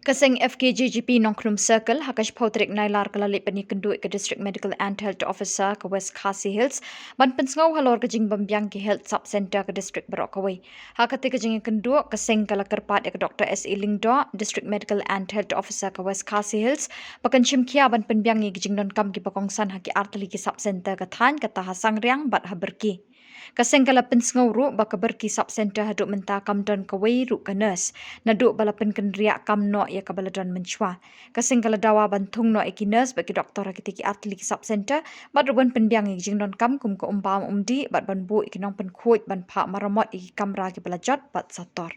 Kasing Fkjgp Nongkrum Circle, Hakash Potrik Nailar Kalalip and Kynduh ke District Medical and Health Officer ke West Khasi Hills, Ban Pensngau Halor ke Jing Bymbiang ke Health Sub Center ke District Barokaway. Hakati ke Jing Kynduh kasing Kalakarpat ke Dr. S.E. Lingdo, District Medical and Health Officer ke West Khasi Hills, Pakan Chimkia Ban Bymbiang ke Jing Non Kam ke Pakongsan Haki Artali ke Sub Center ke Than ke Tahasang Riang Bat Haberki. Kasing kalapin ngawru baka berki sub center haduk menta kamdon kawai ru ka nurse naduk balapin kendriak kam no ya kabaladon menchwa. Kasing kaladawa bantung no iki nurse bagi doktor kitiki atli ki sub center bat ruban penbiang iki jingdon kam kum ko umpam umdi bat ban bu iki nong pen kuit ban pa maramot iki kamra ki balajot bat sator.